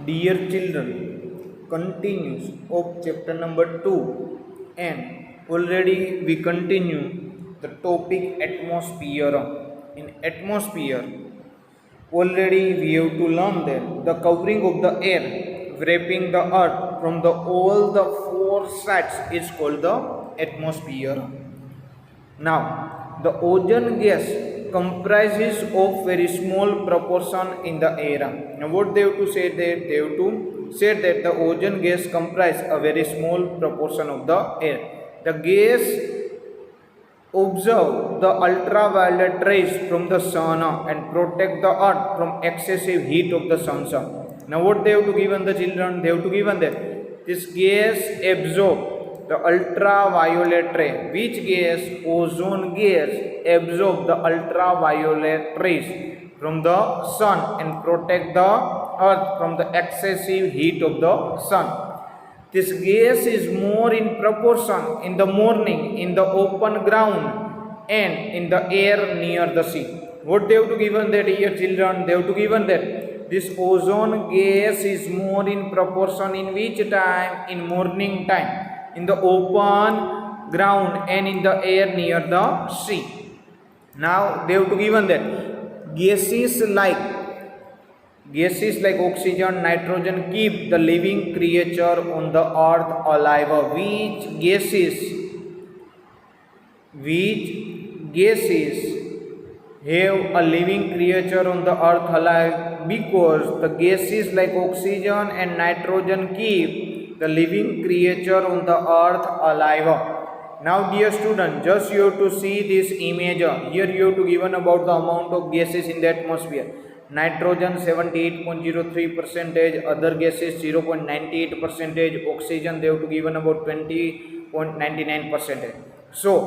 Dear children, continues of chapter number 2, and already we continue the topic atmosphere. In atmosphere, already we have to learn that the covering of the air wrapping the earth from the all the four sides is called the atmosphere. Now, the ozone gas comprises of very small proportion in the air. Now, what they have to say that? They have to say that the ozone gas comprises a very small proportion of the air. The gas observe the ultraviolet rays from the sun and protect the earth from excessive heat of the sun. Now, what they have to given the children? They have to given that this gas absorb the ultraviolet ray. Which gas? Ozone gas absorb the ultraviolet rays from the sun and protect the earth from the excessive heat of the sun. This gas is more in proportion in the morning in the open ground and in the air near the sea. What they have to given that here, children? They have to given that this ozone gas is more in proportion in which time? In morning time, in the open ground and in the air near the sea. Now they have to given that gases like oxygen, nitrogen keep the living creature on the earth alive. Which gases have a living creature on the earth alive? Because the gases like oxygen and nitrogen keep the living creature on the earth alive. Now, dear student, just you have to see this image. Here you have to given about the amount of gases in the atmosphere. Nitrogen 78.03%, other gases 0.98%, oxygen they have to given about 20.99%. So,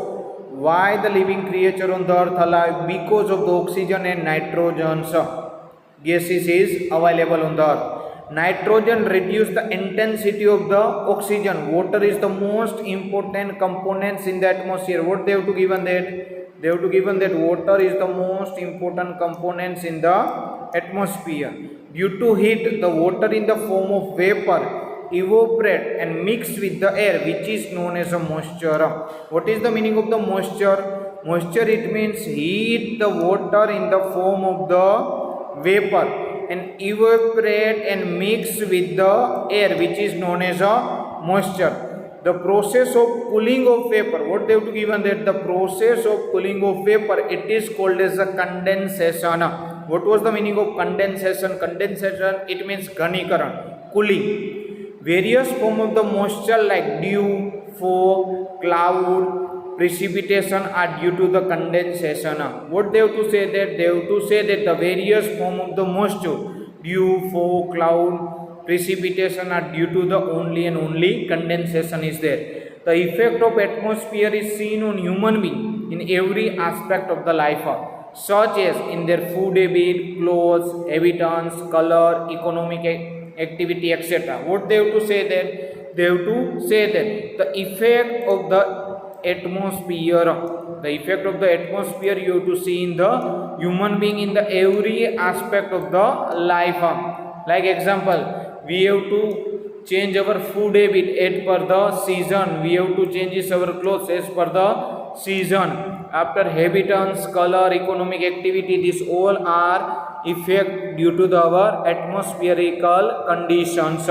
why the living creature on the earth alive? Because of the oxygen and nitrogen gases is available on the earth. Nitrogen reduce the intensity of the oxygen. Water is the most important components in the atmosphere. What they have to given that? They have to given that water is the most important components in the atmosphere. Due to heat, the water in the form of vapor evaporate and mix with the air, which is known as a moisture. What is the meaning of the moisture? Moisture, it means heat the water in the form of the vapor and evaporate and mix with the air, which is known as a moisture. The process of cooling of vapor, what they have to given that? The process of cooling of vapor, it is called as a condensation. What was the meaning of condensation? Condensation, it means ghanikaran, cooling. Various form of the moisture like dew, fog, cloud, precipitation are due to the condensation. What they have to say that? They have to say that the various form of the moisture, dew, fog, cloud, precipitation are due to the only and only condensation is there. The effect of atmosphere is seen on human being in every aspect of the life, such as in their food habit, clothes, habitants, color, economic activity, etc. What they have to say that? They have to say that the effect of the atmosphere, you have to see in the human being in the every aspect of the life. Like example, we have to change our food habit as per the season. We have to change our clothes as per the season. After habitants, color, economic activity, these all are effect due to our atmospherical conditions.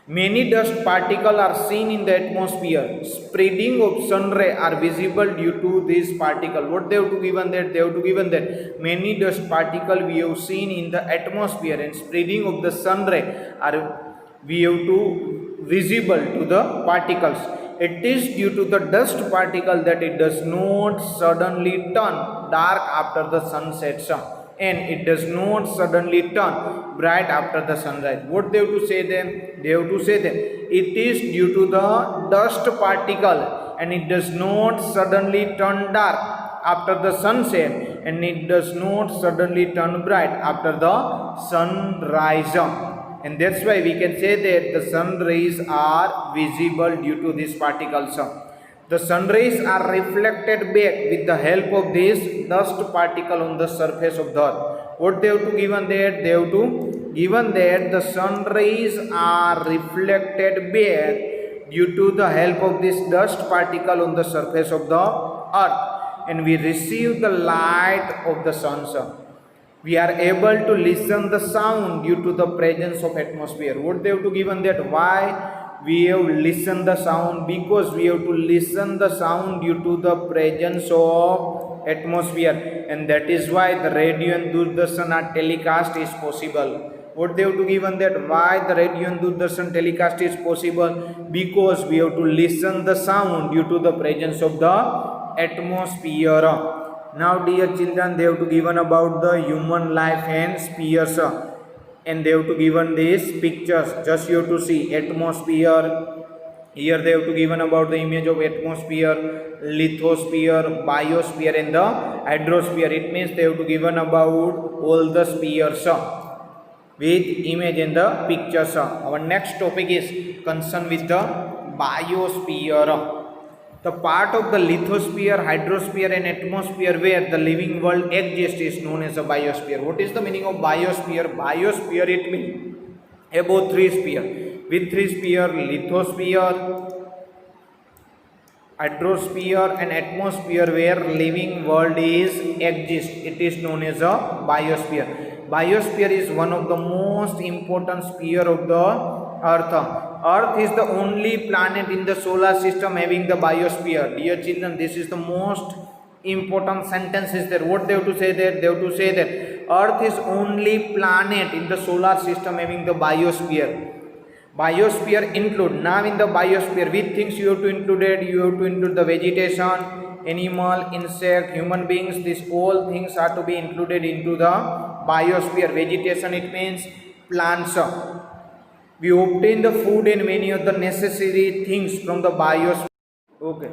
Many dust particles are seen in the atmosphere. Spreading of sun ray are visible due to this particle. What they have to given that? They have to given that many dust particles we have seen in the atmosphere, and spreading of the sun ray are we have to visible to the particles. It is due to the dust particle that it does not suddenly turn dark after the sun sets, and it does not suddenly turn bright after the sunrise. What they have to say then? They have to say that it is due to the dust particle and it does not suddenly turn dark after the sunset, and it does not suddenly turn bright after the sunrise. And that's why we can say that the sun rays are visible due to these particles. The sun rays are reflected back with the help of this dust particle on the surface of the earth. What they have to given there? They have to given that the sun rays are reflected back due to the help of this dust particle on the surface of the earth, and we receive the light of the sun. We are able to listen the sound due to the presence of atmosphere. What they have to given that? Why we have listened the sound? Because we have to listen the sound due to the presence of atmosphere, and that is why the radio and Doordarshan are telecast is possible. What they have to given that? Why the radio and Doordarshan telecast is possible? Because we have to listen the sound due to the presence of the atmosphere. Now dear children, they have to given about the human life and spheres, and they have to given these pictures. Just you have to see atmosphere. Here they have to given about the image of atmosphere, lithosphere, biosphere and the hydrosphere. It means they have to given about all the spheres with image and the pictures. Our next topic is concerned with the biosphere. The part of the lithosphere, hydrosphere and atmosphere where the living world exists is known as a biosphere. What is the meaning of biosphere? Biosphere, it means about three spheres. With three spheres, lithosphere, hydrosphere and atmosphere where living world is exists. It is known as a biosphere. Biosphere is one of the most important sphere of the earth. Earth is the only planet in the solar system having the biosphere. Dear children, this is the most important sentence is there. What they have to say there? They have to say that Earth is only planet in the solar system having the biosphere. Biosphere include, now in the biosphere, which things you have to include it? You have to include the vegetation, animal, insect, human beings. These all things are to be included into the biosphere. Vegetation, it means plants. We obtain the food and many of the necessary things from the biosphere. Okay.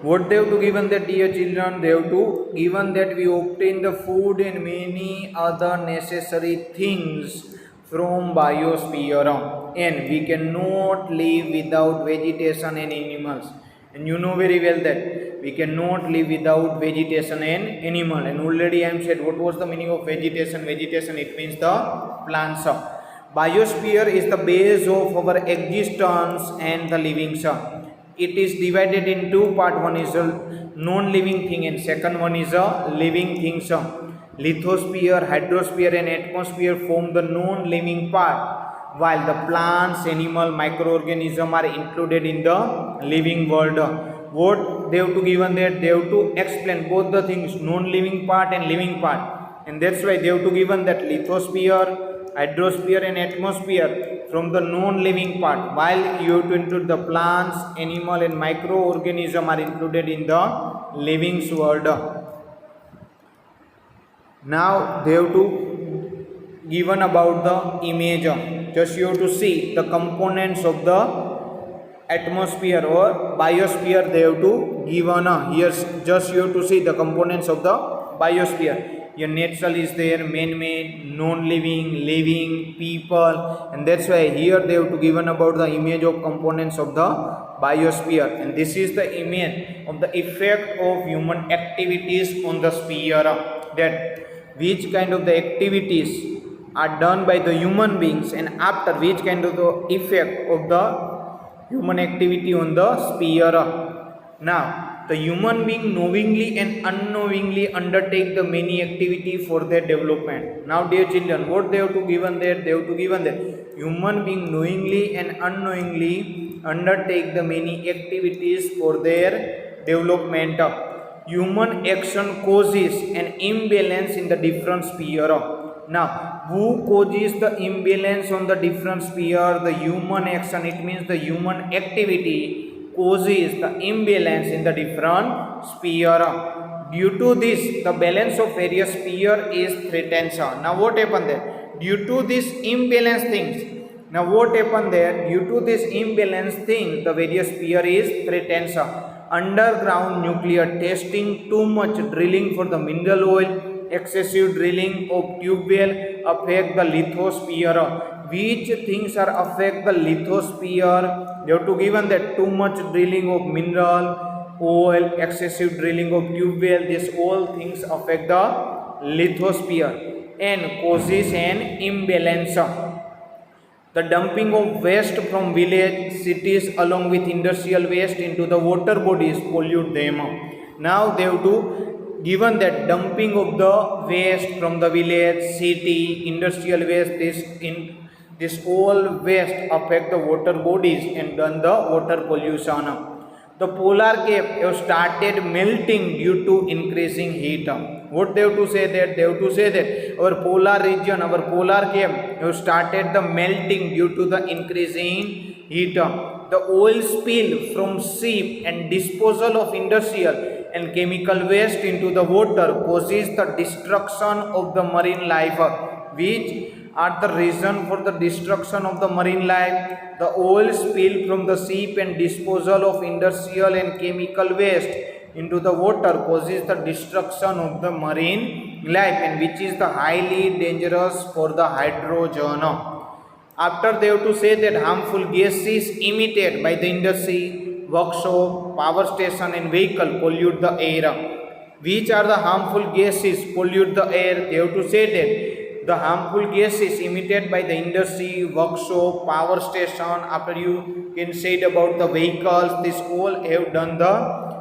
What they have to given that, dear children? They have to given that we obtain the food and many other necessary things from biosphere, and we cannot live without vegetation and animals. And you know very well that we cannot live without vegetation and animal. And already I am said what was the meaning of vegetation. Vegetation, it means the plants. Biosphere is the base of our existence and the living. It is divided in two parts. One is a non-living thing and second one is a living thing. Lithosphere, hydrosphere and atmosphere form the non-living part, while the plants, animal, microorganism are included in the living world. What they have to given that? They have to explain both the things, non-living part and living part, and that's why they have to given that lithosphere, hydrosphere and atmosphere from the non-living part, while you have to include the plants, animal and microorganism are included in the living world. Now they have to given about the image. Just you have to see the components of the atmosphere or biosphere. They have to given here. Just you have to see the components of the biosphere. Your natural is there, man-made, non-living, living, people, and that's why here they have to given about the image of components of the biosphere, and this is the image of the effect of human activities on the sphere, that which kind of the activities are done by the human beings and after which kind of the effect of the human activity on the sphere. Now the human being knowingly and unknowingly undertake the many activity for their development. Now dear children, what they have to given there? They have to given that human being knowingly and unknowingly undertake the many activities for their development. Human action causes an imbalance in the different sphere. Now who causes the imbalance on the different sphere? The human action, it means the human activity causes the imbalance in the different sphere. Due to this, the balance of various sphere is threatened. Now what happened there? Due to this imbalance things. Now what happened there? Due to this imbalance thing, the various sphere is threatened. Underground nuclear testing, too much drilling for the mineral oil, excessive drilling of tube well affect the lithosphere. Which things are affect the lithosphere? They have to given that too much drilling of mineral oil, excessive drilling of tube well, these all things affect the lithosphere. and causes an imbalance. The dumping of waste from village, cities along with industrial waste into the water bodies pollute them. Now they have to given that dumping of the waste from the village, city, industrial waste, this all waste affect the water bodies and done the water pollution. The polar cap have started melting due to increasing heat. What they have to say that? They have to say that our polar region, our polar cap have started the melting due to the increasing heat. The oil spill from ship and disposal of industrial and chemical waste into the water causes the destruction of the marine life, which are the reason for the destruction of the marine life. The oil spill from the ship and disposal of industrial and chemical waste into the water causes the destruction of the marine life, and which is the highly dangerous for the hydrogen. After they have to say that harmful gases emitted by the industry, workshop, power station and vehicle pollute the air. Which are the harmful gases pollute the air? They have to say that the harmful gases emitted by the industry, workshop, power station, after you can say it about the vehicles, this all have done the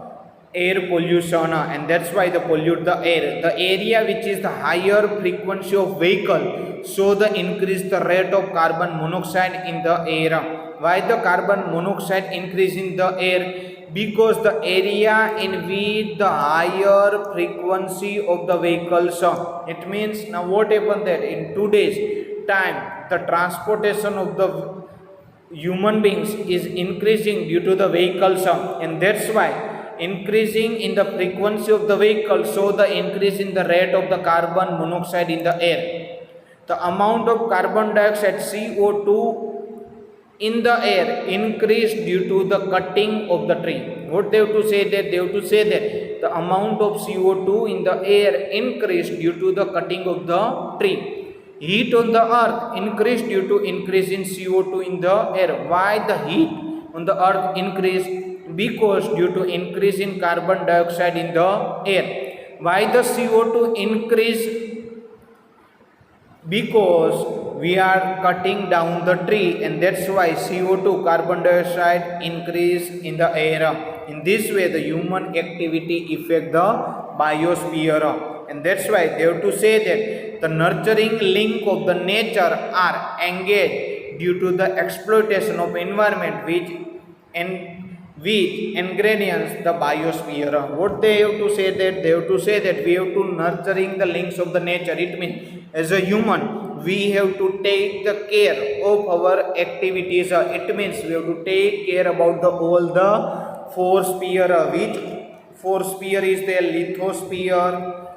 air pollution, and that's why they pollute the air. The area which is the higher frequency of vehicle, so the increase the rate of carbon monoxide in the air. Why the carbon monoxide increase in the air? Because the area in which the higher frequency of the vehicles, it means now what happened there in today's time, the transportation of the human beings is increasing due to the vehicles, and that's why increasing in the frequency of the vehicle, so the increase in the rate of the carbon monoxide in the air. The amount of carbon dioxide CO2 in the air increased due to the cutting of the tree. What they have to say that? They have to say that the amount of CO2 in the air increased due to the cutting of the tree. Heat on the earth increased due to increase in CO2 in the air. Why the heat on the earth increased? Because due to increase in carbon dioxide in the air. Why the CO2 increase? Because we are cutting down the tree, and that's why CO2, carbon dioxide, increase in the air. In this way the human activity affect the biosphere, and that's why they have to say that the nurturing link of the nature are engaged due to the exploitation of environment which ingredients the biosphere. What they have to say that? They have to say that we have to nurturing the links of the nature. It means as a human we have to take the care of our activities. It means we have to take care about the all the four sphere. Which four sphere is there? Lithosphere,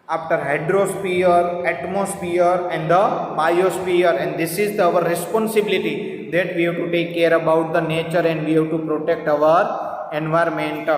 after hydrosphere, atmosphere and the biosphere, and this is our responsibility that we have to take care about the nature and we have to protect our environment.